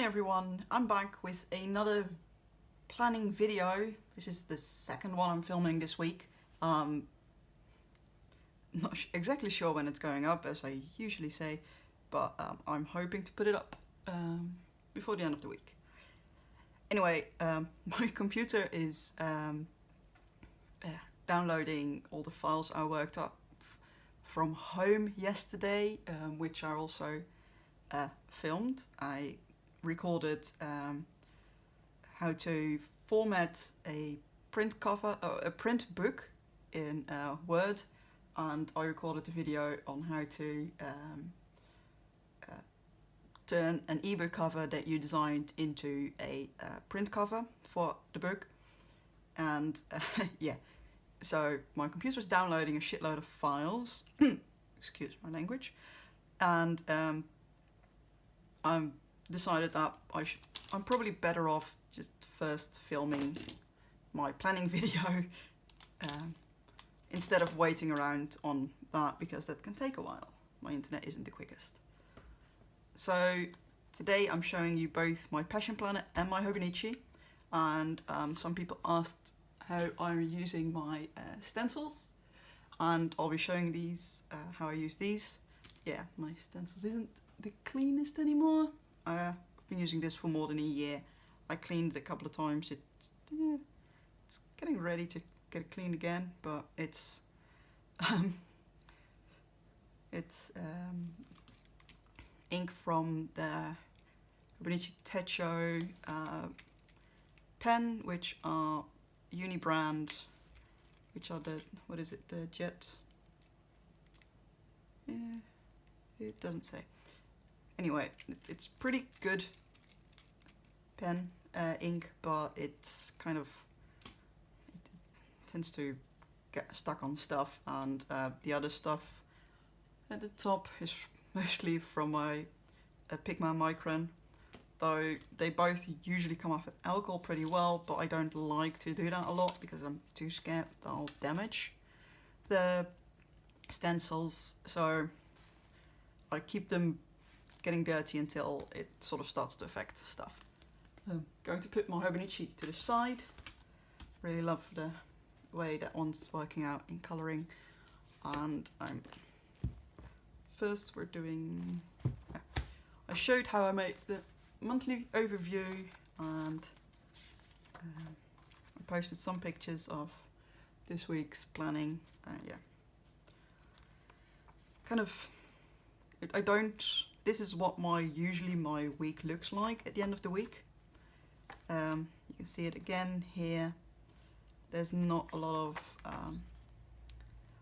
everyone, I'm back with another planning video. This is the second one I'm filming this week. Not exactly sure when it's going up, as I usually say, but I'm hoping to put it up before the end of the week. Anyway, my computer is downloading all the files I worked up from home yesterday, which I also filmed. I recorded how to format a print cover, a print book in Word, and I recorded a video on how to turn an ebook cover that you designed into a print cover for the book. And yeah, so my computer is downloading a shitload of files, excuse my language, and I'm decided that I'm probably better off just first filming my planning video instead of waiting around on that, because that can take a while. My internet isn't the quickest. So today I'm showing you both my passion planner and my Hobonichi, and some people asked how I'm using my stencils, and I'll be showing these, how I use these. Yeah, my stencils isn't the cleanest anymore. I've been using this for more than a year. I cleaned it a couple of times. It's getting ready to get it cleaned again, but it's ink from the Hobonichi Techo pen, which are uni brand, which are the, what is it, the jet? Yeah, it doesn't say. Anyway, it's pretty good pen ink, but it's kind of, it tends to get stuck on stuff, and the other stuff at the top is mostly from my Pigma Micron, though they both usually come off with alcohol pretty well, but I don't like to do that a lot because I'm too scared that I'll damage the stencils, so I keep them getting dirty until it sort of starts to affect stuff. I'm going to put my Hobonichi to the side. Really love the way that one's working out in colouring, and first we're doing, I showed how I make the monthly overview, and I posted some pictures of this week's planning. Yeah, kind of, this is what usually my week looks like at the end of the week. You can see it again here. There's not a lot of,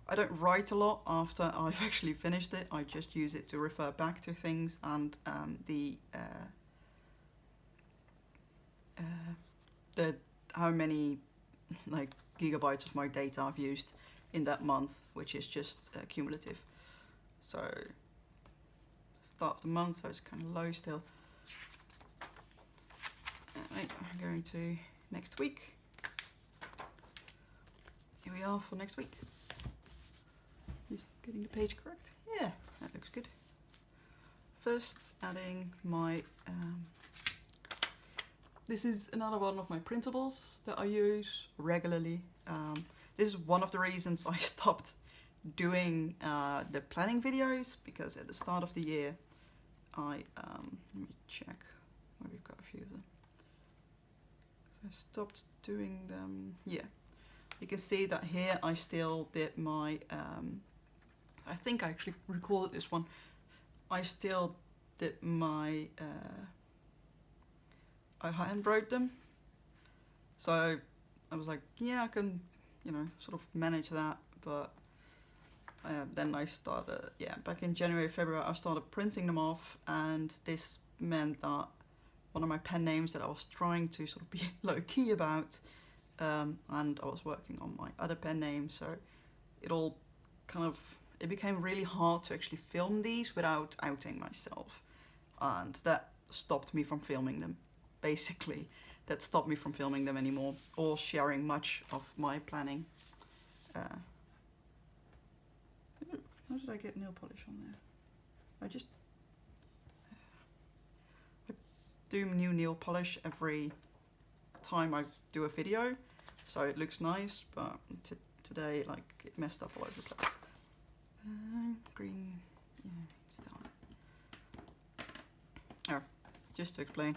I don't write a lot after I've actually finished it. I just use it to refer back to things, and how many like gigabytes of my data I've used in that month, which is just cumulative. So start of the month, so it's kind of low still. Right, I'm going to next week. Here we are for next week. Just getting the page correct. Yeah, that looks good. First, adding my, this is another one of my printables that I use regularly. This is one of the reasons I stopped doing the planning videos, because at the start of the year, let me check, where we've got a few of them. So I stopped doing them, yeah. You can see that here I still did my, I think I actually recorded this one. I still did my, I hand wrote them. So I was like, yeah, I can, sort of manage that. But then I started, yeah, back in January, February, I started printing them off. And this meant that one of my pen names that I was trying to sort of be low key about, and I was working on my other pen name, so it all kind of, it became really hard to actually film these without outing myself, and that stopped me from filming them. Basically, that stopped me from filming them anymore, or sharing much of my planning. How did I get nail polish on there? I do new nail polish every time I do a video, so it looks nice, but today like it messed up all over the place. Green, yeah, it's that. Oh, just to explain,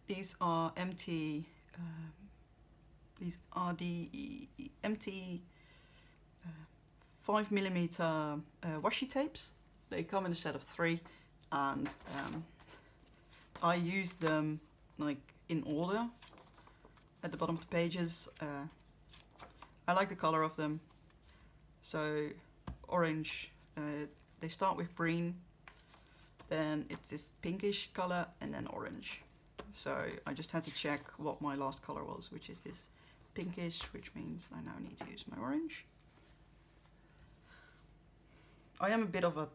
these are empty. These are the empty 5mm washi tapes. They come in a set of 3, and I use them like in order at the bottom of the pages. I like the color of them. So orange, they start with green, then it's this pinkish color, and then orange. So I just had to check what my last color was, which is this pinkish, which means I now need to use my orange. I am a bit of a...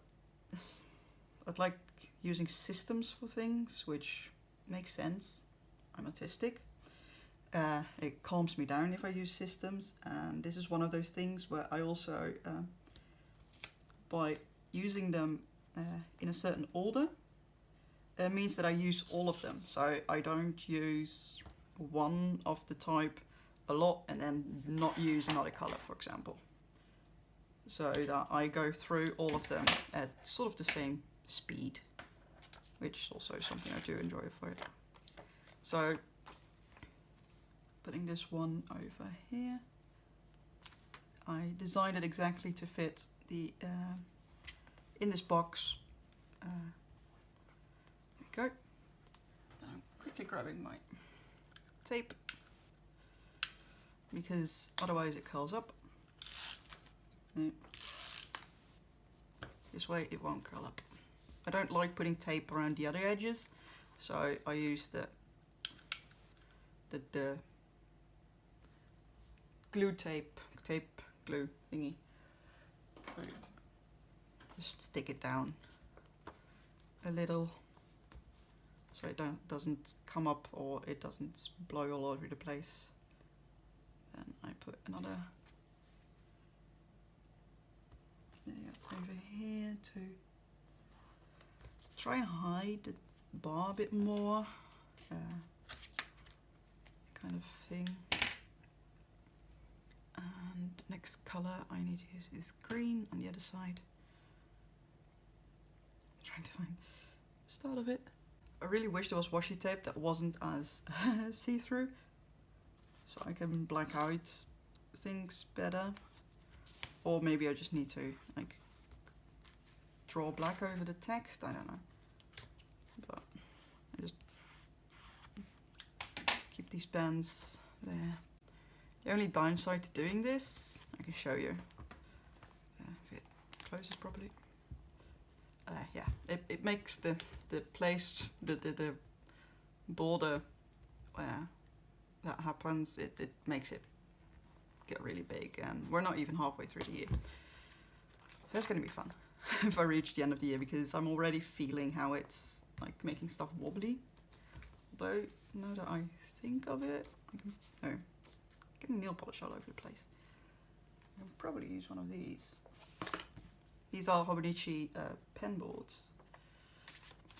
I'd like using systems for things, which makes sense. I'm autistic. It calms me down if I use systems, and this is one of those things where I also, by using them in a certain order, it means that I use all of them. So I don't use one of the type a lot and then not use another color, for example. So that I go through all of them at sort of the same speed, which is also something I do enjoy for it. So putting this one over here, I designed it exactly to fit the in this box. There we go. Now I'm quickly grabbing my tape, because otherwise it curls up. No. This way it won't curl up. I don't like putting tape around the other edges, so I use the glue tape glue thingy. So just stick it down a little so it doesn't come up or it doesn't blow all over the place. Then I put another layer over here to try and hide the bar a bit more, kind of thing. And next color I need to use is green on the other side. I'm trying to find the start of it. I really wish there was washi tape that wasn't as see-through, so I can black out things better. Or maybe I just need to like draw black over the text, I don't know. But I just keep these bands there. The only downside to doing this, I can show you if it closes properly. Yeah, it makes the place, the border where that happens, it makes it get really big, and we're not even halfway through the year. So it's going to be fun if I reach the end of the year, because I'm already feeling how it's like making stuff wobbly. Although, now that I think of it, I can, no, getting nail polish all over the place. I can probably use one of these. These are Hobonichi pen boards,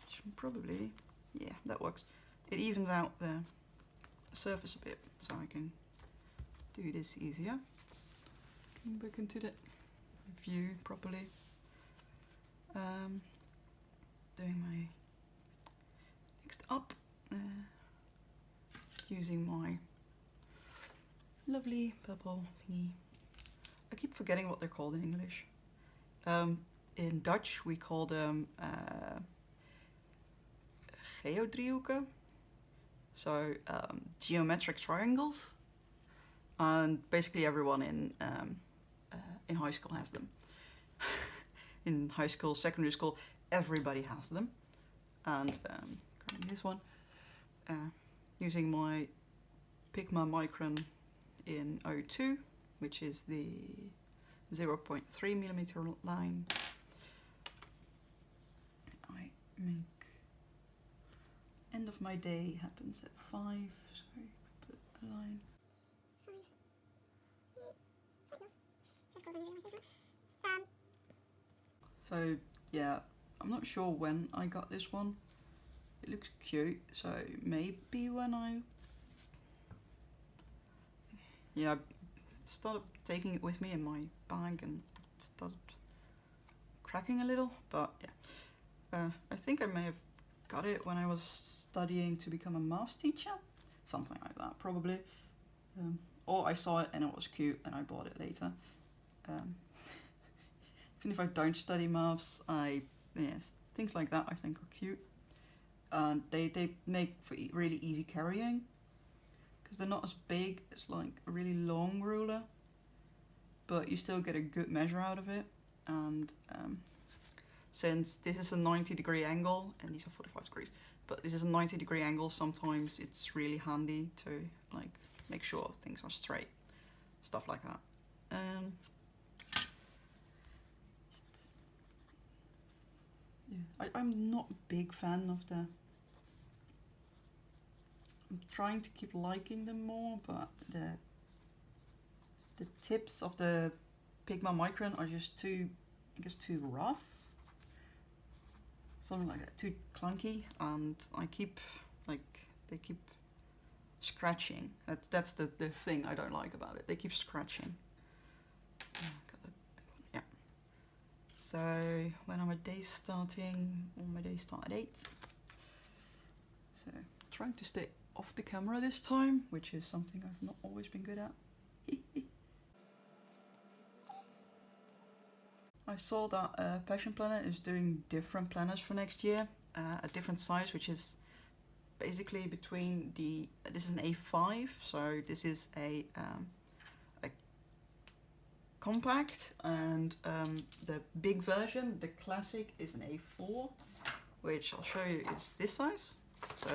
which probably, yeah, that works. It evens out the surface a bit, so I can do this easier. Getting back into the view properly. Doing my next up, using my lovely purple thingy. I keep forgetting what they're called in English. In Dutch we call them geodriehoeken, so geometric triangles, and basically everyone in high school has them. In high school, secondary school, everybody has them. And grabbing this one, using my Pigma Micron in 02, which is the 0.3mm line. I make end of my day happens at 5, so I put a line. So yeah, I'm not sure when I got this one. It looks cute, so maybe when I started taking it with me in my bag and it started cracking a little, but yeah. I think I may have got it when I was studying to become a maths teacher, something like that probably. Or I saw it and it was cute and I bought it later. Even if I don't study maths, things like that I think are cute. And they make for really easy carrying, because they're not as big as like a really long ruler, but you still get a good measure out of it. And since this is a 90-degree angle, and these are 45 degrees, but this is a 90-degree angle, sometimes it's really handy to like make sure things are straight, stuff like that. I'm not a big fan of the... I'm trying to keep liking them more, but the tips of the Pigma Micron are just too, I guess, too rough. Something like that, too clunky, and they keep scratching. That's the thing I don't like about it. They keep scratching. Yeah. So when are my days starting? Well, my days start at 8. So trying to stay off the camera this time, which is something I've not always been good at. I saw that Passion Planner is doing different planners for next year, a different size, which is basically between the... This is an A5, so this is a compact, and the big version, the classic, is an A4, which I'll show you is this size. So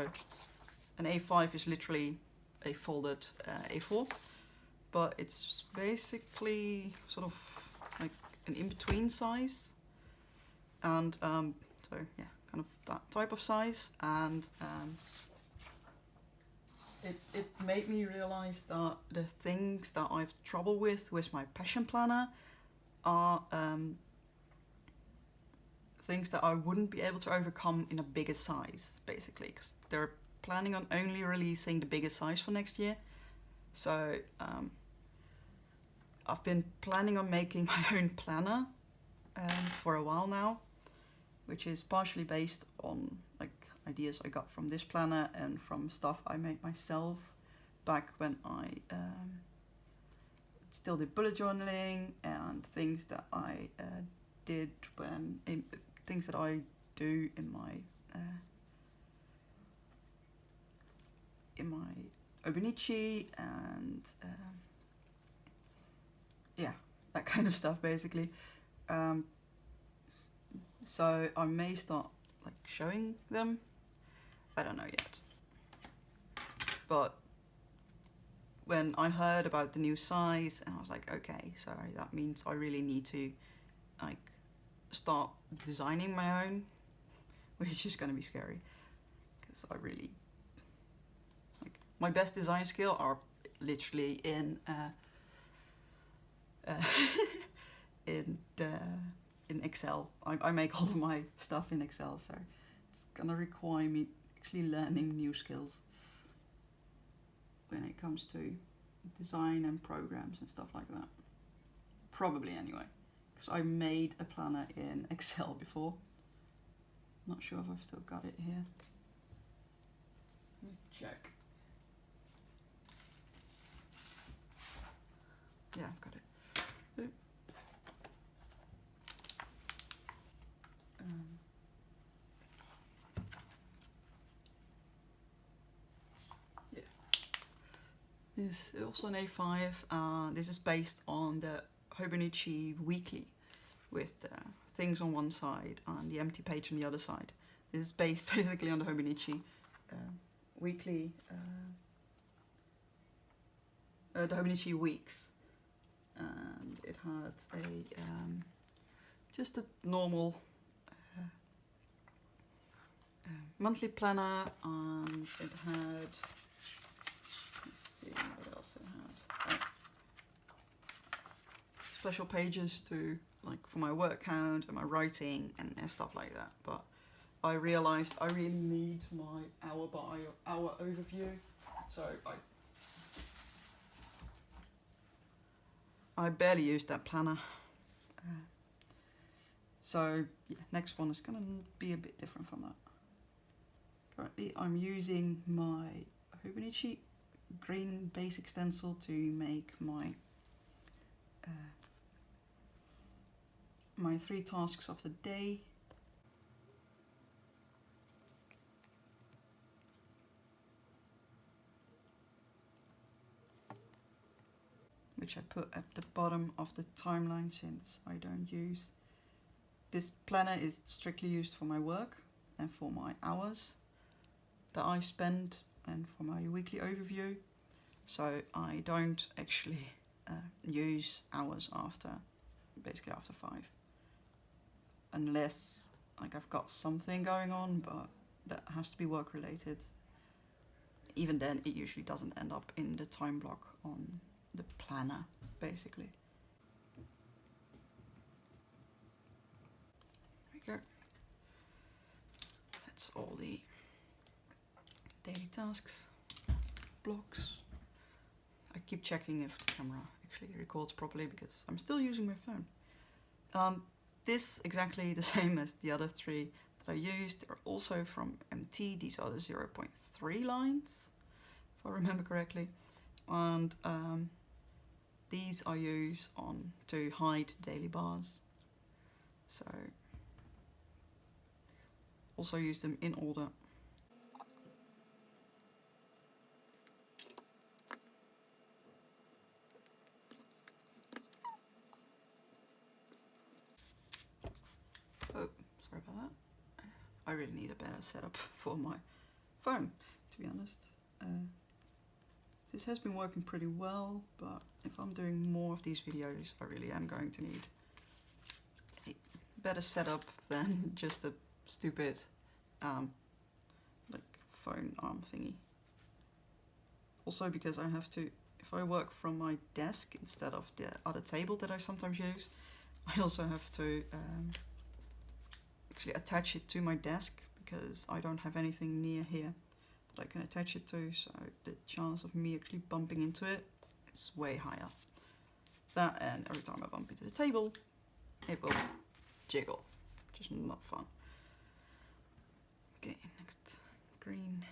an A5 is literally a folded A4, but it's basically sort of like an in-between size, and so yeah, kind of that type of size. And it made me realize that the things that I've trouble with my Passion Planner are things that I wouldn't be able to overcome in a bigger size, basically, because they're planning on only releasing the biggest size for next year. So I've been planning on making my own planner for a while now, which is partially based on like ideas I got from this planner and from stuff I made myself back when I still did bullet journaling, and things that I did when things that I do in my Hobonichi, and yeah, that kind of stuff basically. So I may start like showing them. I don't know yet. But when I heard about the new size, and I was like, okay, so that means I really need to like start designing my own, which is going to be scary, because I really like my best design skill are literally in in Excel. I make all of my stuff in Excel, so it's gonna require me actually learning new skills when it comes to design and programs and stuff like that. Probably anyway, because I made a planner in Excel before. Not sure if I've still got it here. Let me check. Yeah, I've got it. Yeah. This is also an A5. This is based on the Hobonichi Weekly, with the things on one side and the empty page on the other side. This is based basically on the Hobonichi Weekly, the Hobonichi Weeks, and it had a just a normal monthly planner, and it had, let's see what else it had. Special pages to like for my word count and my writing and stuff like that. But I realized I really need my hour by hour overview, so I barely used that planner. So yeah, next one is gonna be a bit different from that. Currently I'm using my Hobonichi green basic stencil to make my my 3 tasks of the day. Which I put at the bottom of the timeline since I don't use. This planner is strictly used for my work and for my hours that I spend and for my weekly overview. So I don't actually use hours basically after 5. Unless like I've got something going on, but that has to be work related. Even then it usually doesn't end up in the time block on the planner, basically. There we go. That's all the daily tasks, blocks. I keep checking if the camera actually records properly because I'm still using my phone. This exactly the same as the other 3 that I used. They're also from MT. These are the 0.3 lines, if I remember correctly. And these I use to hide daily bars. So also use them in order. Oh, sorry about that. I really need a better setup for my phone, to be honest. This has been working pretty well, but if I'm doing more of these videos, I really am going to need a better setup than just a stupid like phone arm thingy. Also because I have to, if I work from my desk instead of the other table that I sometimes use, I also have to actually attach it to my desk because I don't have anything near here that I can attach it to, so the chance of me actually bumping into it is way higher. That, and every time I bump into the table, it will jiggle. Just not fun. Okay, next green.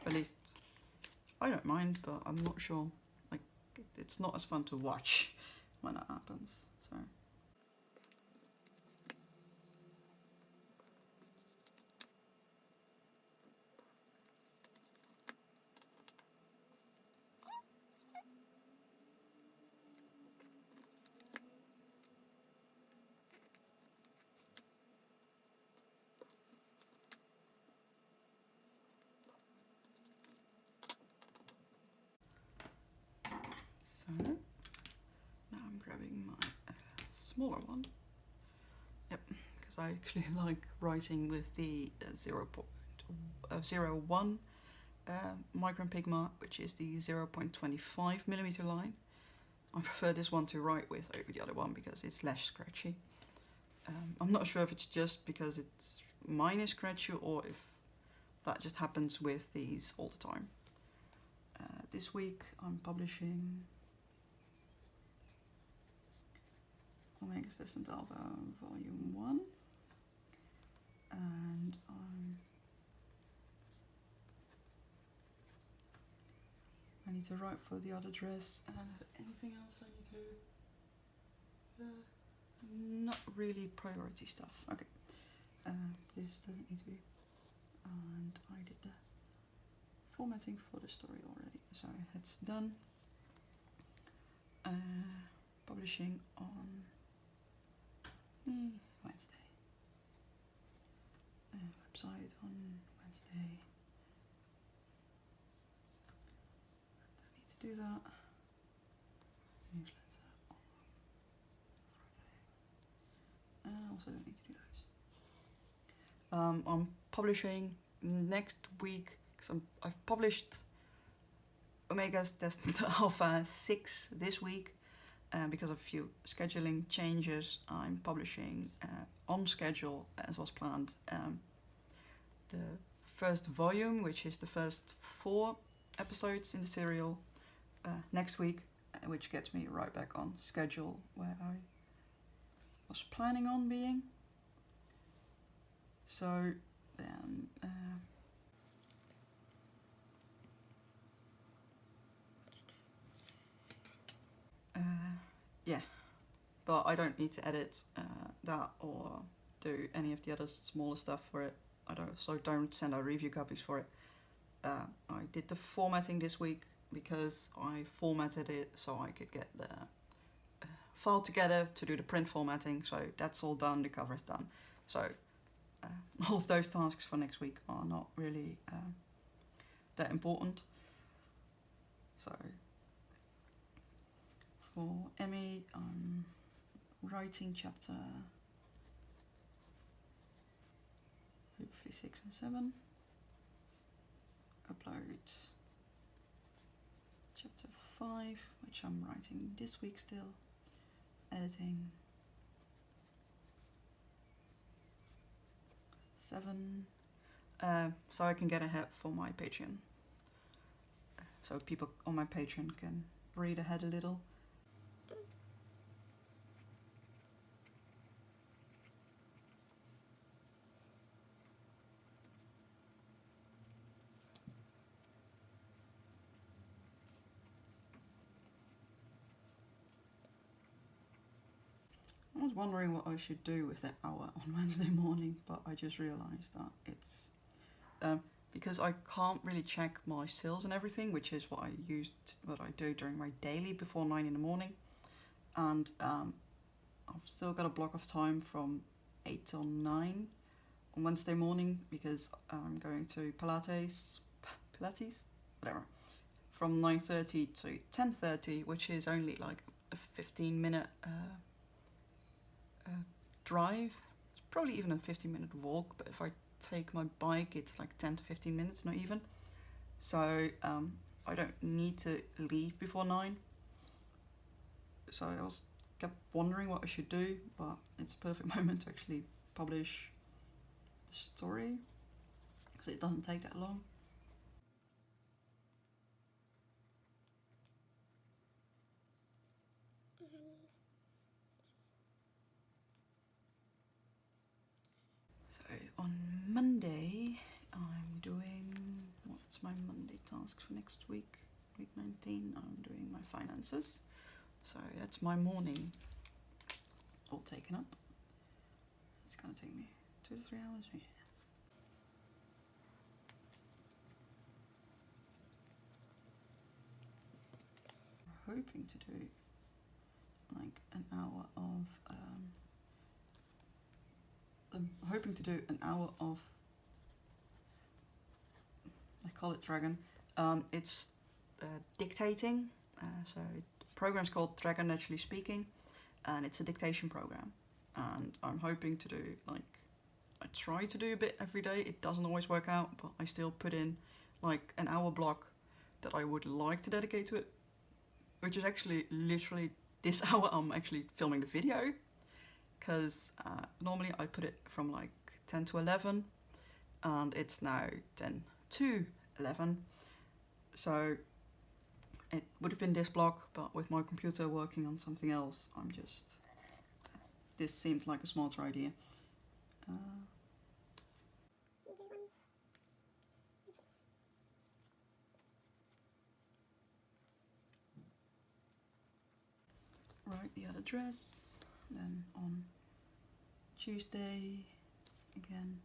At least I don't mind, but I'm not sure. Like, it's not as fun to watch when that happens. So. Now I'm grabbing my smaller one. Yep, because I actually like writing with the 0.01 micron Pigma, which is the 0.25mm line. I prefer this one to write with over the other one because it's less scratchy. I'm not sure if it's just because it's mine is scratchy or if that just happens with these all the time. This week I'm publishing Omega Distant Alpha Volume 1, and I need to write for the other dress. And anything else I need to? Not really priority stuff. Okay, this doesn't need to be. And I did the formatting for the story already, so it's done. Publishing on Wednesday. Website on Wednesday. Don't need to do that. Newsletter on Friday. Also don't need to do those. I'm publishing next week because I've published Omega's destined to Alpha 6 this week. Because of a few scheduling changes, I'm publishing on schedule as was planned the first volume, which is the first 4 episodes in the serial, next week, which gets me right back on schedule where I was planning on being. So then yeah, but I don't need to edit that or do any of the other smaller stuff for it. Don't send out review copies for it. I did the formatting this week because I formatted it so I could get the file together to do the print formatting. So that's all done. The cover is done. So all of those tasks for next week are not really that important. So for Emmy, I'm writing chapter hopefully 6 and 7. Upload chapter 5, which I'm writing this week still. Editing 7, so I can get ahead for my Patreon. So people on my Patreon can read ahead a little. I was wondering what I should do with that hour on Wednesday morning, but I just realised that it's because I can't really check my sales and everything, which is what I do during my daily before 9 in the morning, and I've still got a block of time from 8 till 9 on Wednesday morning because I'm going to Pilates, whatever, from 9:30 to 10:30, which is only like a 15-minute drive. It's probably even a 15-minute walk, but if I take my bike it's like 10 to 15 minutes, not even. So I don't need to leave before 9. So I kept wondering what I should do, but it's a perfect moment to actually publish the story because it doesn't take that long. So on Monday I'm doing, what's my Monday task for next week? Week 19, I'm doing my finances. So that's my morning all taken up. It's gonna take me 2 to 3 hours. Yeah. I'm hoping to do like an hour of I call it Dragon. It's dictating. So the program's called Dragon Naturally Speaking, and it's a dictation program. And I'm hoping to do I try to do a bit every day. It doesn't always work out, but I still put in like an hour block that I would like to dedicate to it, which is actually literally this hour I'm actually filming the video, because normally I put it from like 10 to 11 and it's now 10 to 11. So it would have been this block, but with my computer working on something else, this seemed like a smarter idea. Write the other dress, then on Tuesday again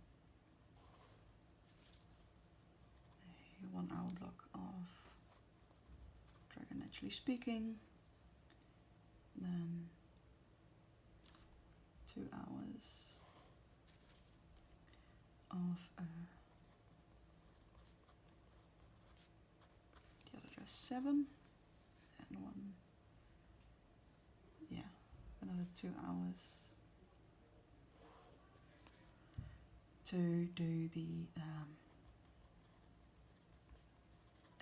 a 1 hour block of Dragon Naturally Speaking, then 2 hours of the other dress 7, and another 2 hours to do the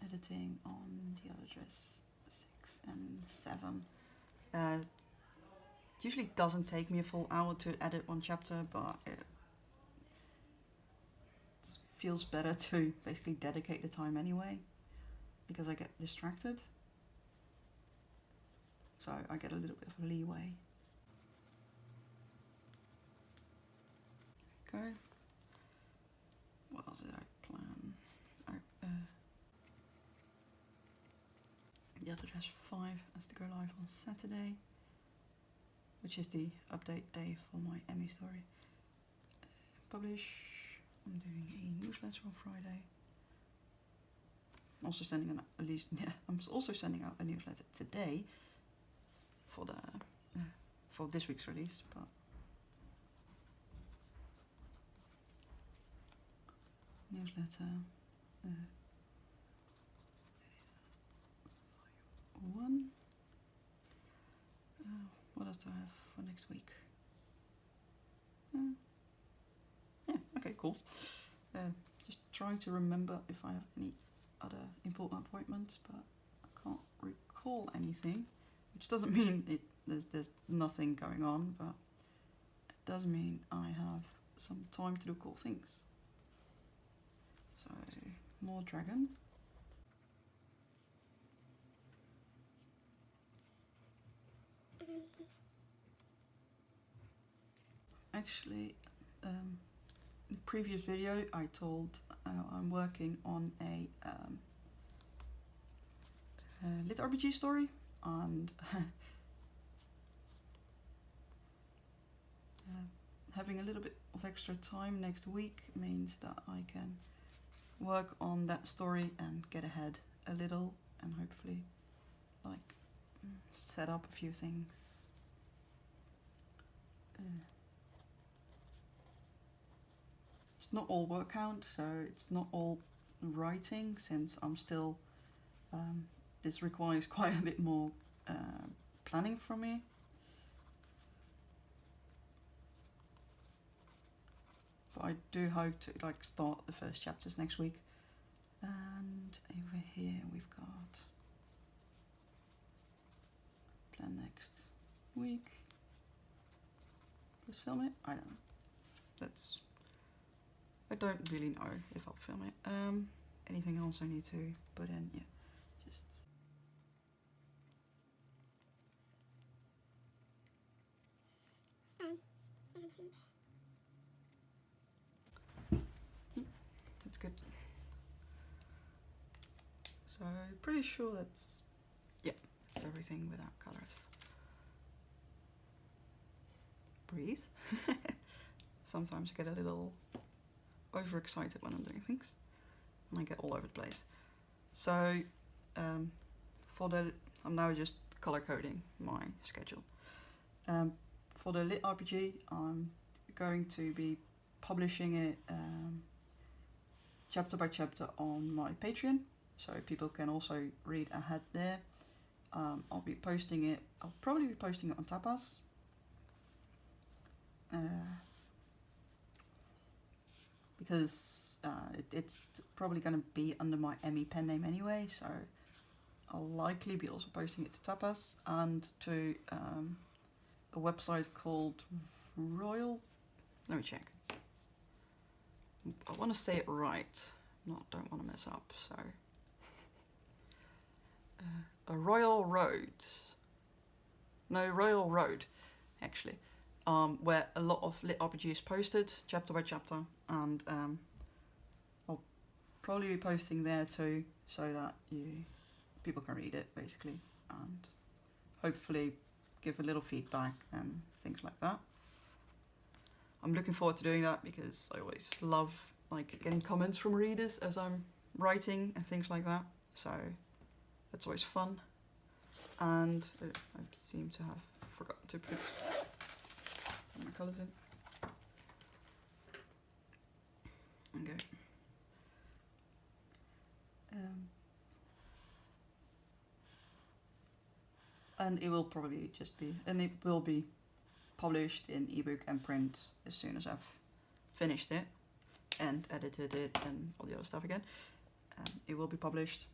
editing on the other dress 6 and 7. It usually doesn't take me a full hour to edit one chapter, but it feels better to basically dedicate the time anyway, because I get distracted. So I get a little bit of leeway. Okay. What else did I plan? The other dress 5 has to go live on Saturday, which is the update day for my Emmy story. Publish. I'm doing a newsletter on Friday. I'm also sending I'm also sending out a newsletter today for the for this week's release, but newsletter 1. What else do I have for next week? Yeah, okay, cool. Just trying to remember if I have any other important appointments, but I can't recall anything, which doesn't mean there's nothing going on, but it does mean I have some time to do cool things. So, more dragon. Actually, in the previous video I told I'm working on a lit RPG story, and having a little bit of extra time next week means that I can work on that story and get ahead a little, and hopefully like set up a few things. It's not all word count, so it's not all writing, since I'm still this requires quite a bit more planning from me. But I do hope to like start the first chapters next week. And over here we've got plan next week. Let's film it. I don't know. I don't really know if I'll film it. Anything else I need to put in? Yeah, just. That's good. So pretty sure that's everything without colors. Breathe. Sometimes I get a little overexcited when I'm doing things, and I get all over the place. So I'm now just color coding my schedule. For the lit RPG, I'm going to be publishing it chapter by chapter on my Patreon, so people can also read ahead there. I'll probably be posting it on Tapas. Because it's probably going to be under my Emmy pen name anyway, so I'll likely be also posting it to Tapas and to a website called Royal. Let me check. I want to say it right. Don't want to mess up. So a Royal Road. No, Royal Road, actually. Where a lot of lit RPG is posted chapter by chapter, and I'll probably be posting there too, so that people can read it basically, and hopefully give a little feedback and things like that. I'm looking forward to doing that because I always love like getting comments from readers as I'm writing and things like that, so that's always fun. And I seem to have forgotten to put my colours in. Okay. And it will probably just be, and it will be published in ebook and print as soon as I've finished it and edited it and all the other stuff again. It will be published.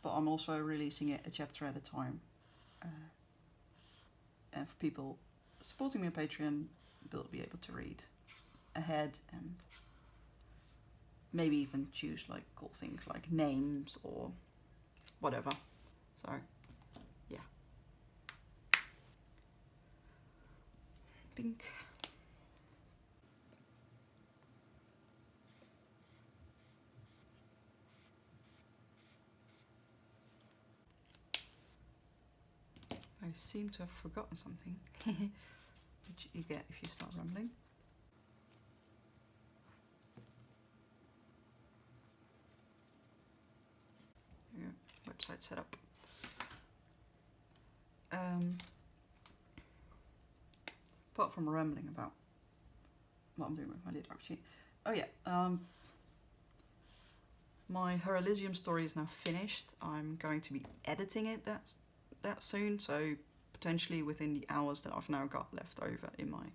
but I'm also releasing it a chapter at a time. And for people supporting me on Patreon, they'll be able to read ahead and maybe even choose like cool things like names or whatever. So yeah. Pink. I seem to have forgotten something, which you get if you start rambling. Yeah, website setup. Apart from rambling about what I'm doing with my Hobonichi. Oh yeah, my Her Elysium story is now finished. I'm going to be editing it that soon, so potentially within the hours that I've now got left over in my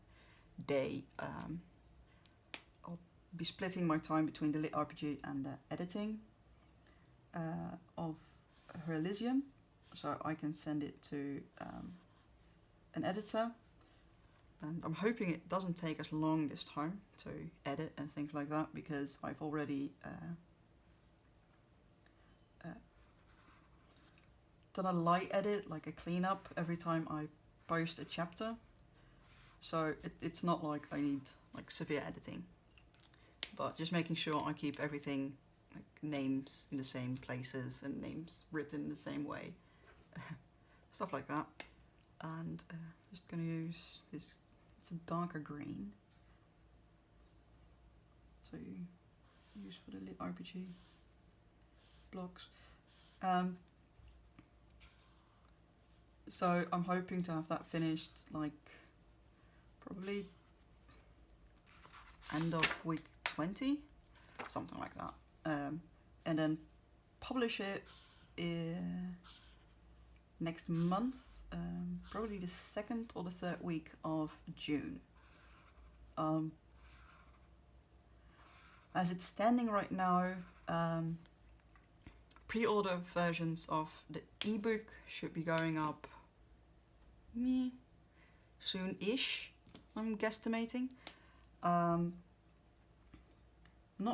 day, I'll be splitting my time between the lit RPG and the editing of Her Elysium, so I can send it to an editor. And I'm hoping it doesn't take as long this time to edit and things like that, because I've already done a light edit, like a cleanup, every time I post a chapter. So it's not like I need like severe editing, but just making sure I keep everything, like names in the same places and names written in the same way, stuff like that. And just gonna use this. It's a darker green to use for the lit RPG blocks. So I'm hoping to have that finished like probably end of week 20, something like that, and then publish it next month. Probably the 2nd or the 3rd week of June. As it's standing right now, pre-order versions of the ebook should be going up soon-ish, I'm guesstimating. Not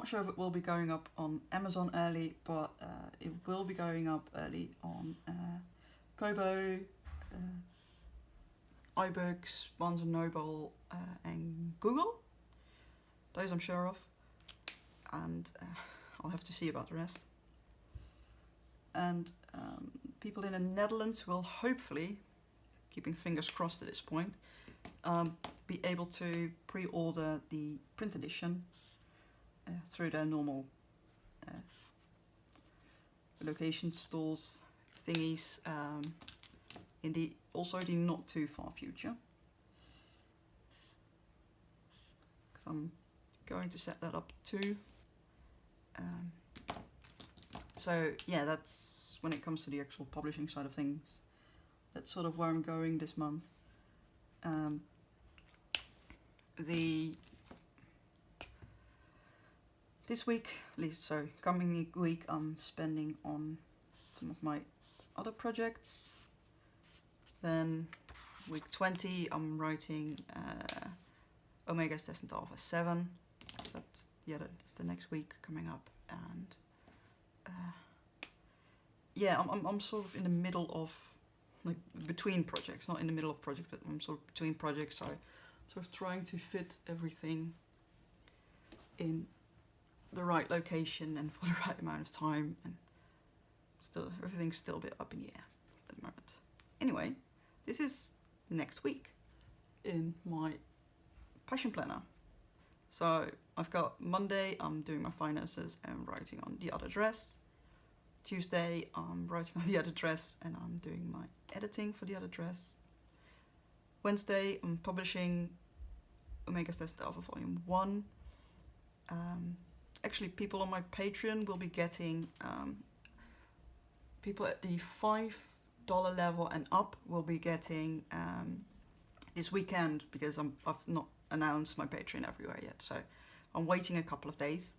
sure if it will be going up on Amazon early, but it will be going up early on Kobo, iBooks, Barnes & Noble, and Google. Those I'm sure of. And I'll have to see about the rest. And people in the Netherlands will hopefully, keeping fingers crossed at this point, be able to pre-order the print edition through their normal location stores thingies, in the also the not too far future, because I'm going to set that up too. So yeah, that's when it comes to the actual publishing side of things. That's sort of where I'm going this month. This week, at least, so coming week, I'm spending on some of my other projects. Then week 20, I'm writing Omega's Destined Alpha 7. So that's the next week coming up, and yeah, I'm sort of in the middle of, like, between projects, not in the middle of projects, but I'm sort of between projects, so I'm sort of trying to fit everything in the right location and for the right amount of time, and still everything's still a bit up in the air at the moment. Anyway, this is next week in my passion planner. So I've got Monday, I'm doing my finances and writing on the other dress. Tuesday, I'm writing on the other dress and I'm doing my editing for the other dress. Wednesday, I'm publishing Omega's Destined Alpha Volume 1. Actually, people on my Patreon will be getting, people at the $5 level and up will be getting this weekend, because I've not announced my Patreon everywhere yet, so I'm waiting a couple of days.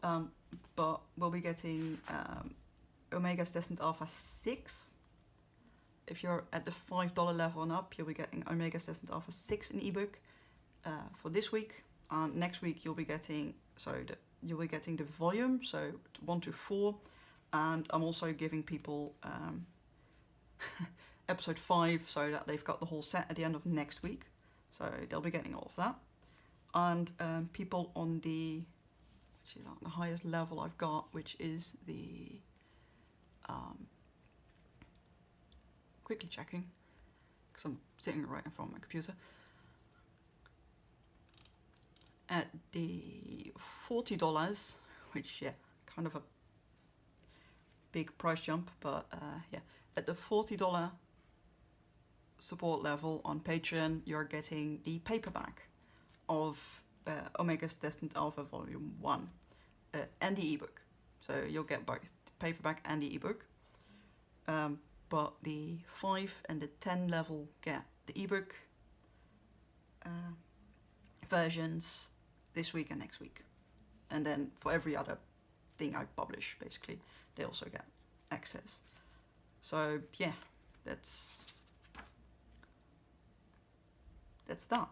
But we'll be getting Omega's Destined Alpha 6. If you're at the $5 level and up, you'll be getting Omega's Destined Alpha 6 in ebook for this week. And next week you'll be getting the volume, so 1 to 4, and I'm also giving people episode 5 so that they've got the whole set at the end of next week. So they'll be getting all of that. And people on the highest level I've got, which is the quickly checking because I'm sitting right in front of my computer. At the $40, which kind of a big price jump, but at the $40 support level on Patreon, you're getting the paperback of Omega's Destined Alpha Volume 1 and the ebook. So you'll get both the paperback and the ebook. But the 5 and the 10 level get the ebook versions this week and next week. And then for every other thing I publish, basically, they also get access. So yeah, that's that.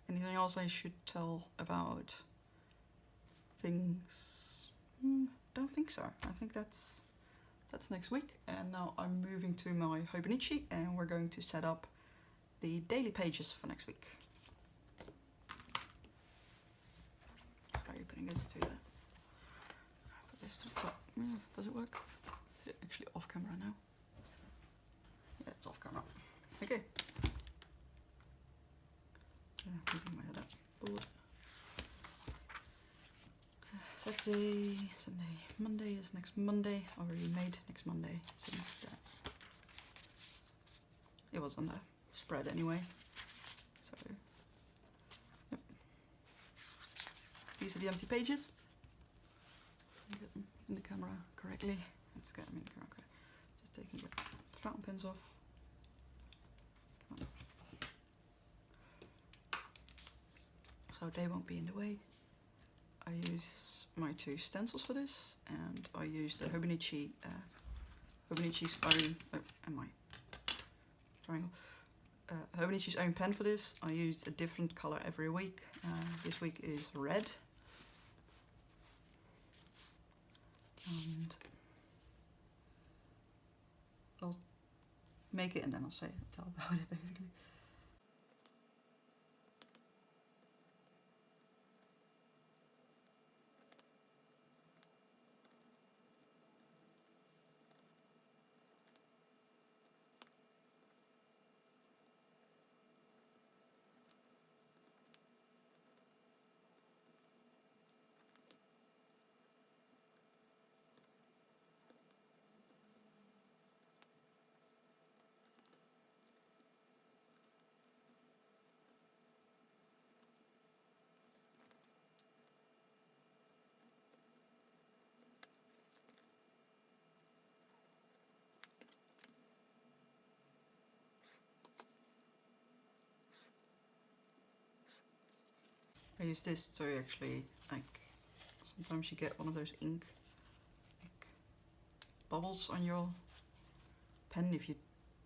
Anything else I should tell about things? Don't think so. I think that's next week. And now I'm moving to my Hobonichi, and we're going to set up the daily pages for next week. Sorry, putting this to the put this to the top. Does it work? Is it actually off camera now? Yeah, it's off camera. Okay. Moving my head up. Board. Saturday, Sunday, Monday is next Monday. Already made next Monday since it was on the spread anyway. So, yep. These are the empty pages. Get them in the camera correctly. Let's get them in the camera correctly. Just taking the fountain pens off. Come on. So they won't be in the way. I use my 2 stencils for this, and I use the Hobonichi's own, and my triangle, Hobonichi's own pen for this. I use a different color every week. This week is red, and I'll make it and then I'll tell about it basically. I use this to actually, sometimes you get one of those ink bubbles on your pen if you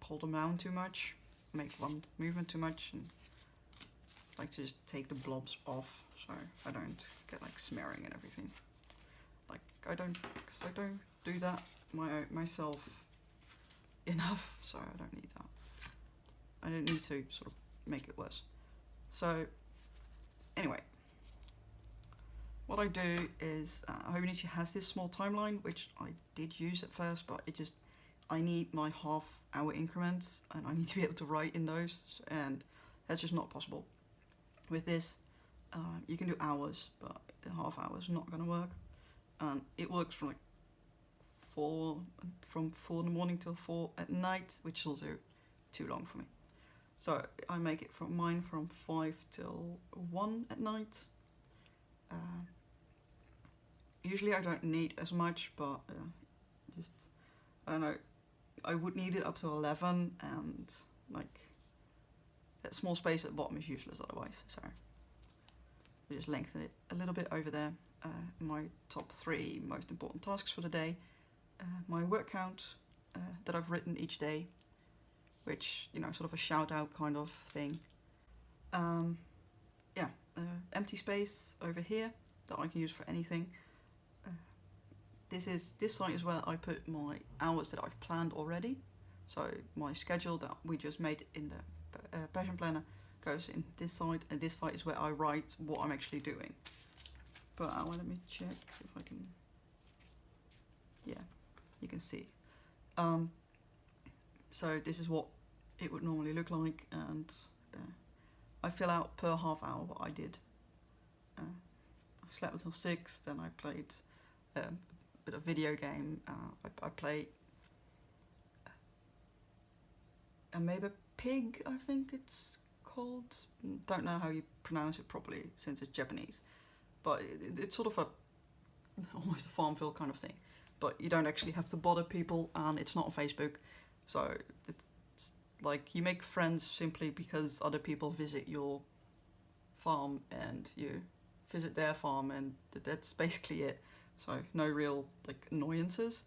pull them down too much, make one movement too much, and I like to just take the blobs off so I don't get smearing and everything. I don't do that myself enough, so I don't need that. I don't need to sort of make it worse. So anyway, what I do is Hobonichi has this small timeline, which I did use at first, but I need my half-hour increments, and I need to be able to write in those, and that's just not possible. With this, you can do hours, but the half hour is not going to work, and it works from 4 in the morning till 4 at night, which is also too long for me. So I make it from 5 till 1 at night. Usually I don't need as much, but I don't know, I would need it up to 11, and that small space at the bottom is useless otherwise, so I just lengthen it a little bit over there. My top 3 most important tasks for the day my word count that I've written each day, which, you know, sort of a shout out kind of thing. Yeah, empty space over here that I can use for anything. This site is where I put my hours that I've planned already. So my schedule that we just made in the passion planner goes in this site, and this site is where I write what I'm actually doing. But let me check if I can. Yeah, you can see. So this is what it would normally look like, and I fill out per half hour what I did. I slept until 6, then I played a bit of video game. I played Amoeba Pig, I think it's called. Don't know how you pronounce it properly since it's Japanese, but it's sort of almost a Farmville kind of thing. But you don't actually have to bother people, and it's not on Facebook, so it's like you make friends simply because other people visit your farm and you visit their farm, and that's basically it. So no real like annoyances,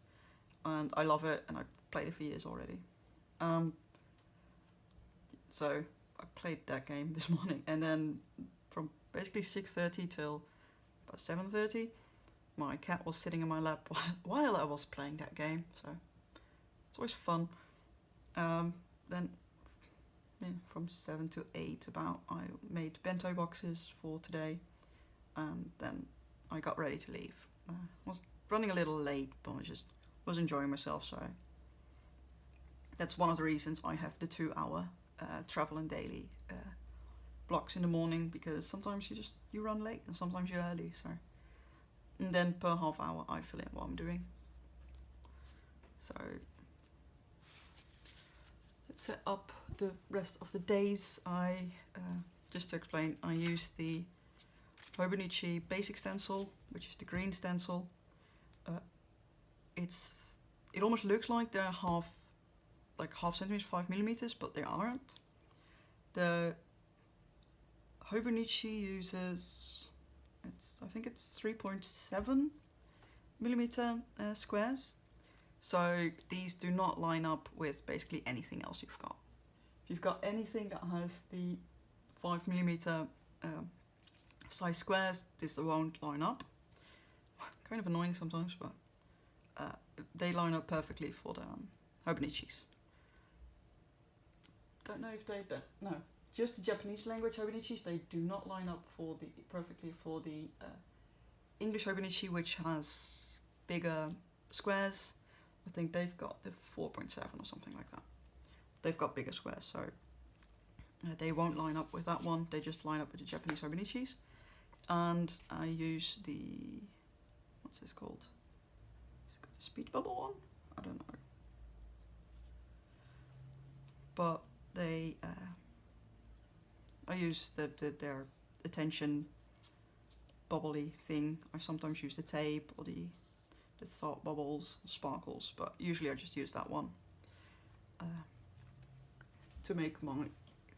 and I love it, and I've played it for years already. So I played that game this morning, and then from basically 6:30 till about 7:30, my cat was sitting in my lap while I was playing that game. So it's always fun. Then from 7 to 8 about, I made bento boxes for today, and then I got ready to leave. Was running a little late, but I just was enjoying myself. So that's one of the reasons I have the 2-hour travel and daily blocks in the morning, because sometimes you run late and sometimes you're early. So, and then per half hour I fill in what I'm doing. So let's set up the rest of the days. Just to explain, I use the Hobonichi basic stencil, which is the green stencil. It almost looks like they're half centimeters, 5 millimeters, but they aren't. The Hobonichi uses, I think it's 3.7 millimeter squares. So these do not line up with basically anything else you've got. If you've got anything that has the 5 millimeter size squares, this won't line up. Kind of annoying sometimes, but they line up perfectly for the Hobonichis. Don't know if they don't. No, just the Japanese language Hobonichis, they do not line up perfectly for the English Hobonichi, which has bigger squares. I think they've got the 4.7 or something like that. They've got bigger squares, so they won't line up with that one. They just line up with the Japanese Hobonichis. And I use the, what's this called? It's got the speed bubble one? I don't know. But I use their attention bubbly thing. I sometimes use the tape or the thought bubbles, sparkles, but usually I just use that one to make my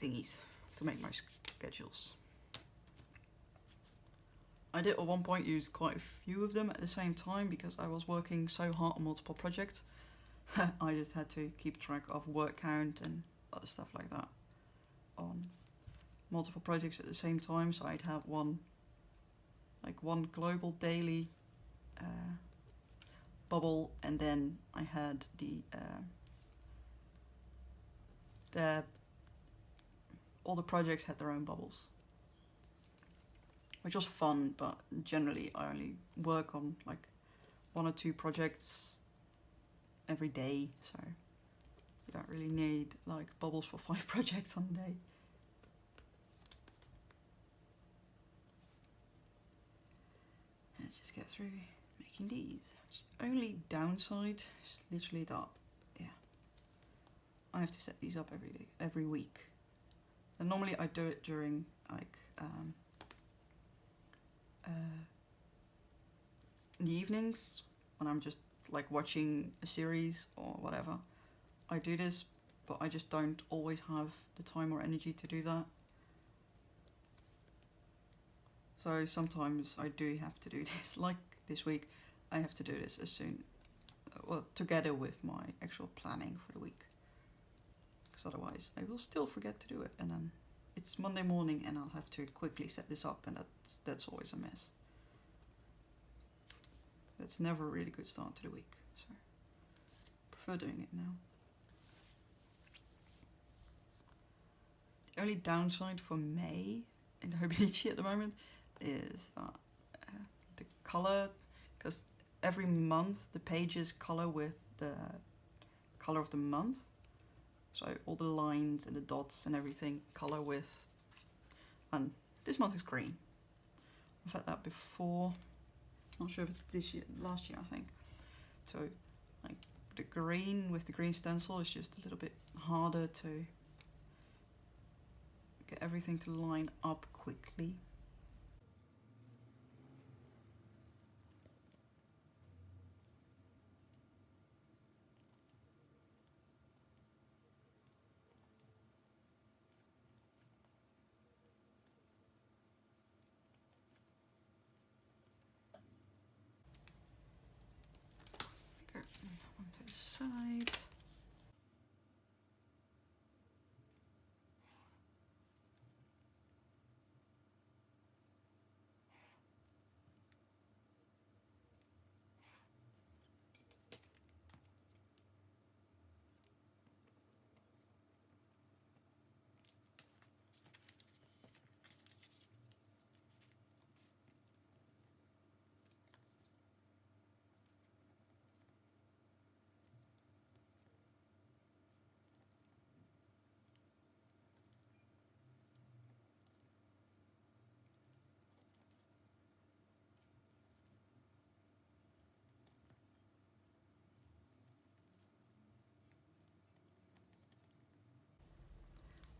thingies, to make my schedules. I did at one point use quite a few of them at the same time because I was working so hard on multiple projects. I just had to keep track of word count and other stuff like that on multiple projects at the same time. So I'd have one global daily bubble, and then I had all the projects had their own bubbles, which was fun, but generally I only work on like 1 or 2 projects every day, so you don't really need like bubbles for 5 projects on a day. Let's just get through making these. Only downside is literally that, yeah, I have to set these up every week. And normally I do it during like in the evenings when I'm just like watching a series or whatever. I do this, but I just don't always have the time or energy to do that. So sometimes I do have to do this, like this week I have to do this as soon well, together with my actual planning for the week. Because otherwise I will still forget to do it, and then it's Monday morning and I'll have to quickly set this up, and that's always a mess. That's never a really good start to the week, so I prefer doing it now. The only downside for May in the Hobonichi at the moment is that the color, because every month the pages color with the color of the month. So all the lines and the dots and everything color with, and this month is green. I've had that before. Not sure if it's this year, last year I think. So like the green with the green stencil is just a little bit harder to get everything to line up quickly. Go one to the side.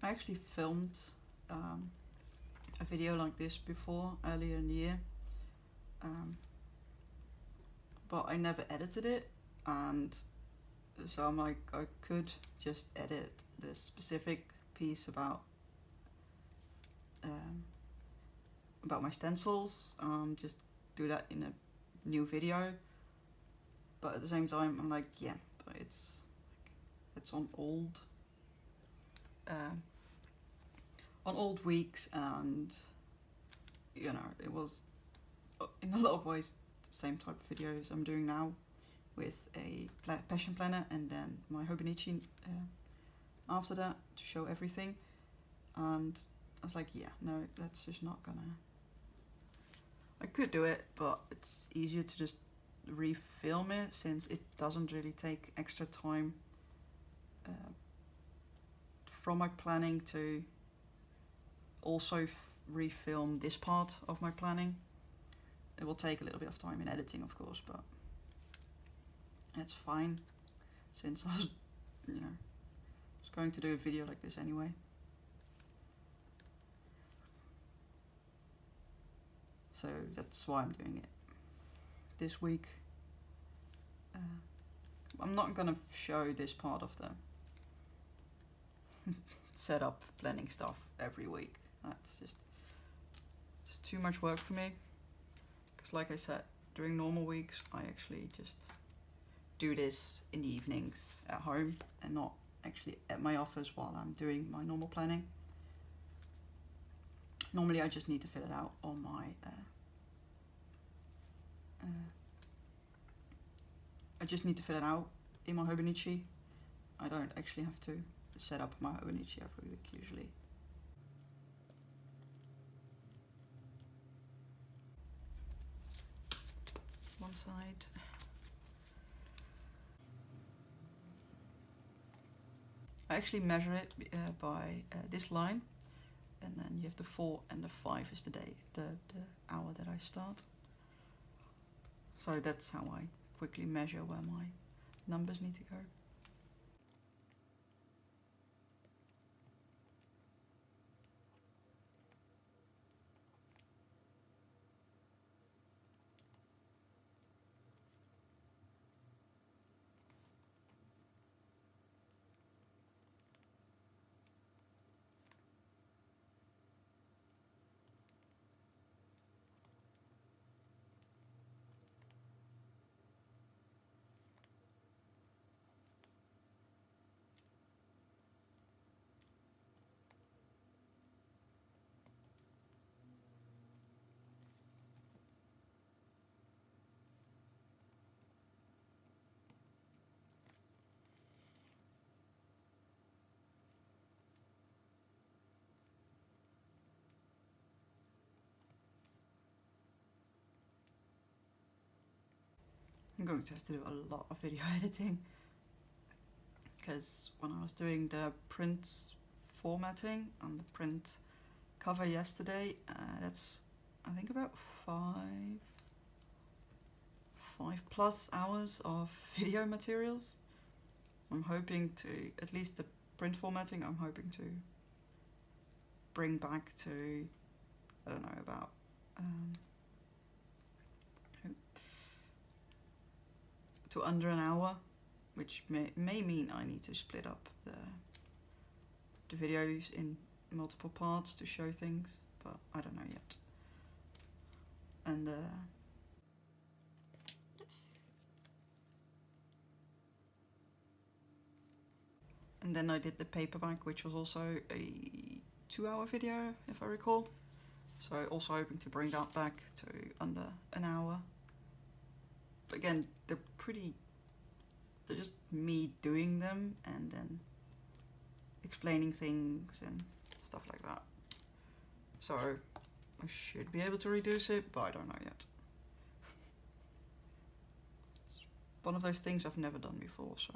I actually filmed a video like this before, earlier in the year, but I never edited it, and so I'm like, I could just edit this specific piece about my stencils, just do that in a new video, but at the same time I'm like, yeah, but it's on old weeks, and you know, it was in a lot of ways the same type of videos I'm doing now, with a passion planner and then my Hobonichi after that to show everything. And I was like, yeah, no, that's just not gonna, I could do it, but it's easier to just refilm it, since it doesn't really take extra time from my planning to also refilm this part of my planning. It will take a little bit of time in editing, of course, but it's fine, since I was, you know, was going to do a video like this anyway. So that's why I'm doing it this week. I'm not gonna show this part of the setup blending stuff every week. That's just, it's too much work for me, because like I said, during normal weeks I actually just do this in the evenings at home and not actually at my office while I'm doing my normal planning. Normally I just need to fill it out on my I just need to fill it out in my Hobonichi. I don't actually have to set up my Hobonichi every week usually. One side. I actually measure it by this line, and then you have the 4 and the 5 is the day, the hour that I start. So that's how I quickly measure where my numbers need to go. I'm going to have to do a lot of video editing, because when I was doing the print formatting on the print cover yesterday, that's I think about 5+ hours of video materials. I'm hoping to, at least the print formatting, I'm hoping to bring back to, I don't know, about to under an hour, which may mean I need to split up the videos in multiple parts to show things, but I don't know yet. And then I did the paperback, which was also a 2-hour video, if I recall. So also hoping to bring that back to under an hour. But again, they're just me doing them and then explaining things and stuff like that. So I should be able to reduce it, but I don't know yet. It's one of those things I've never done before, so.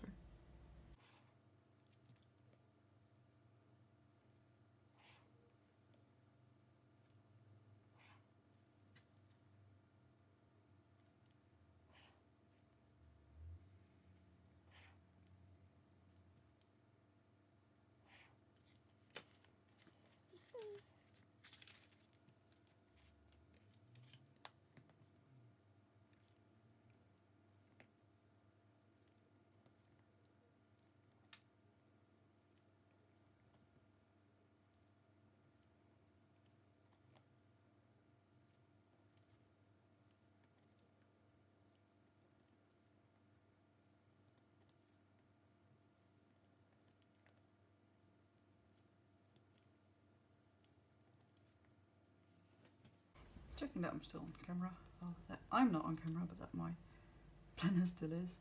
Checking that I'm still on camera. Oh, that I'm not on camera, but that my planner still is.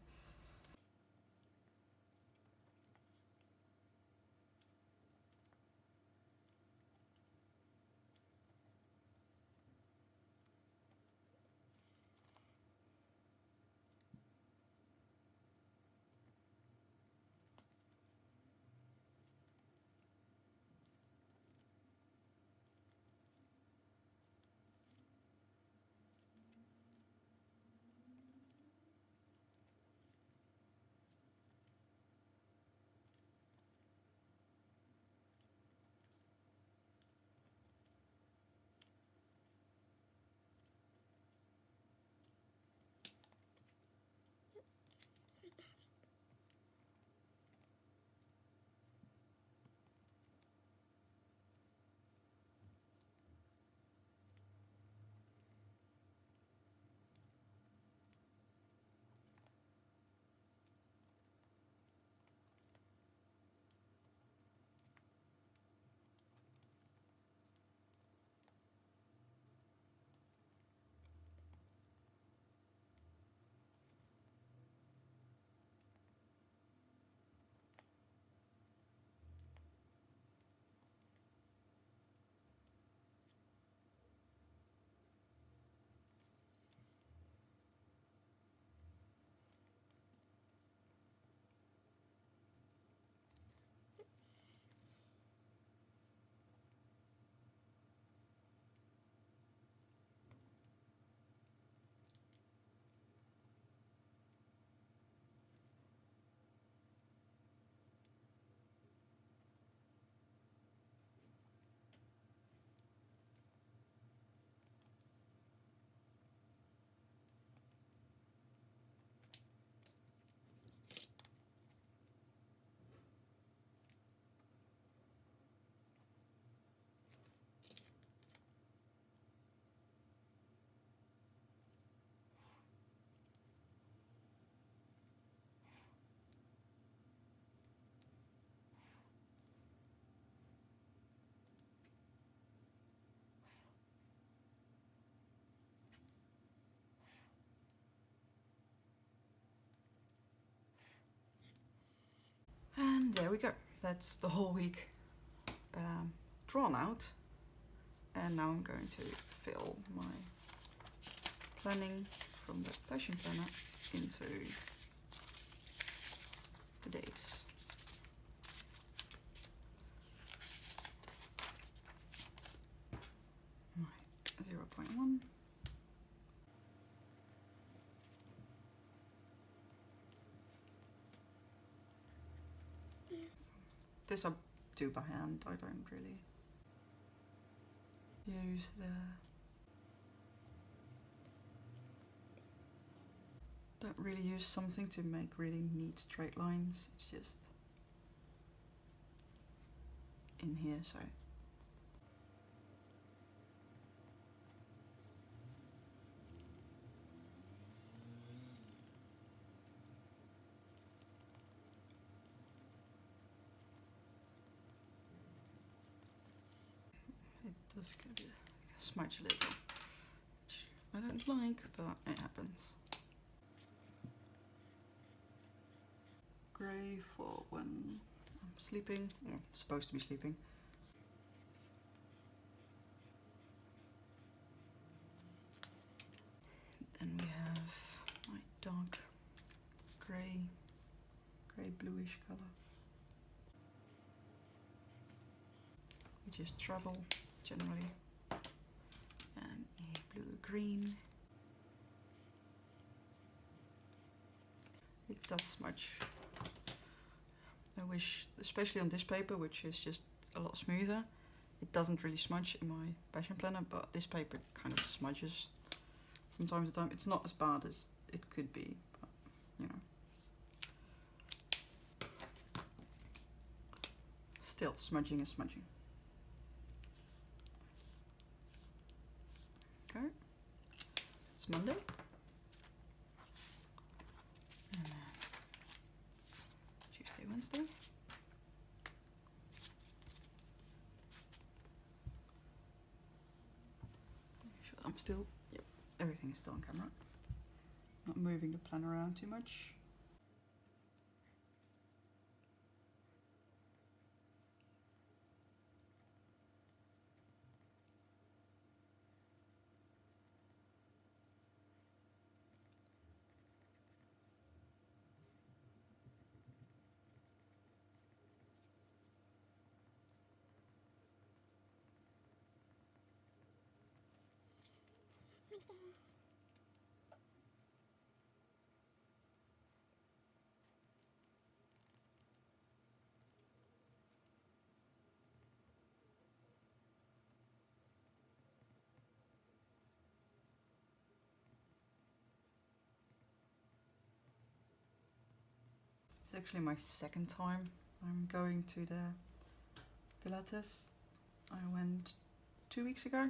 And there we go. That's the whole week drawn out. And now I'm going to fill my planning from the passion planner into the days. Right, 0.1. This I do by hand, I don't really use don't really use something to make really neat straight lines. It's just in here, so it does get a bit smudge a little, which I don't like, but it happens. Grey for when I'm sleeping, or supposed to be sleeping. Then we have my dark grey bluish colour, which is travel generally, and a blue-green. It does smudge. I wish, especially on this paper, which is just a lot smoother, it doesn't really smudge in my passion planner, but this paper kind of smudges from time to time. It's not as bad as it could be, but you know. Still, smudging is smudging. Okay, it's Monday. And then Tuesday, Wednesday. Make sure I'm still, yep, everything is still on camera. Not moving the plan around too much. It's actually my second time I'm going to the Pilates. I went 2 weeks ago.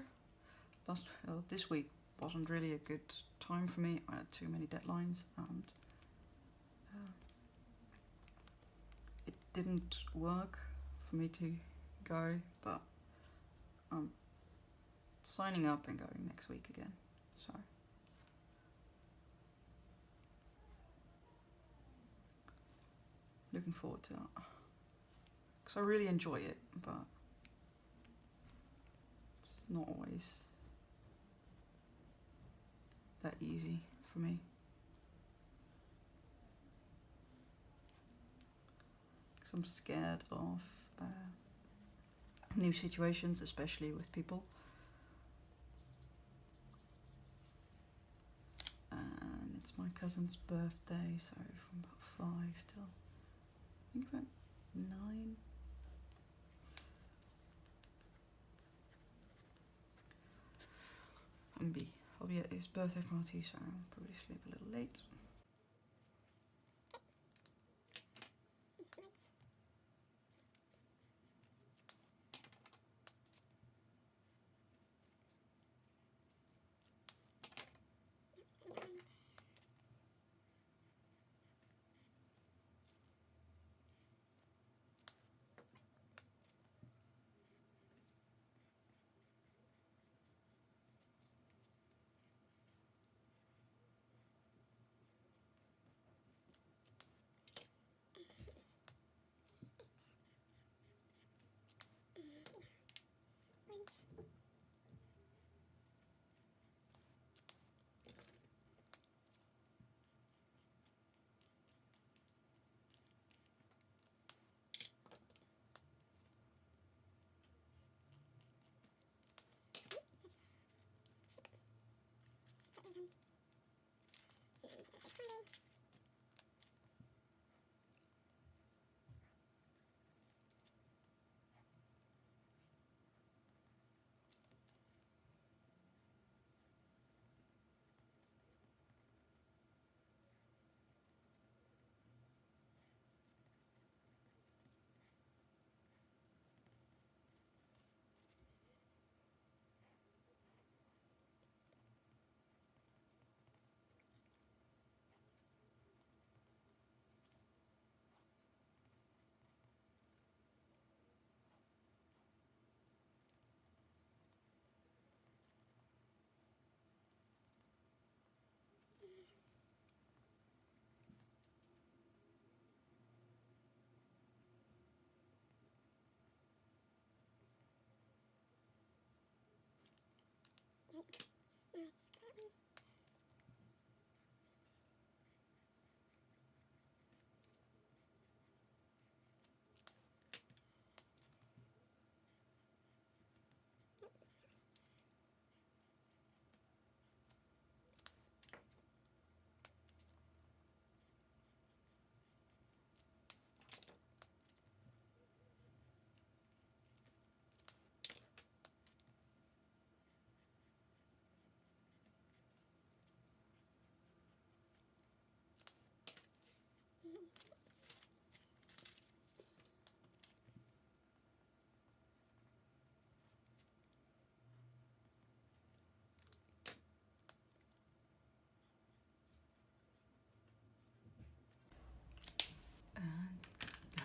This week wasn't really a good time for me. I had too many deadlines and it didn't work for me to go, but I'm signing up and going next week again. So looking forward to that, because I really enjoy it, but it's not always that easy for me. Because I'm scared of new situations, especially with people. And it's my cousin's birthday, so from about 5 till I think about 9. I'll be at his birthday party, so I'll probably sleep a little late.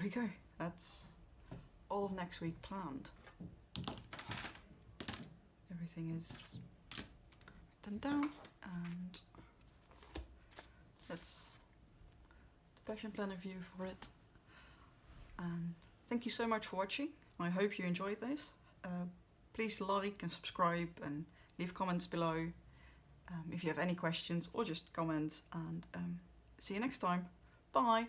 we go. That's all of next week planned. Everything is written down, and that's the fashion planner view for it. And thank you so much for watching. I hope you enjoyed this. Please like and subscribe and leave comments below if you have any questions or just comments, and see you next time. Bye!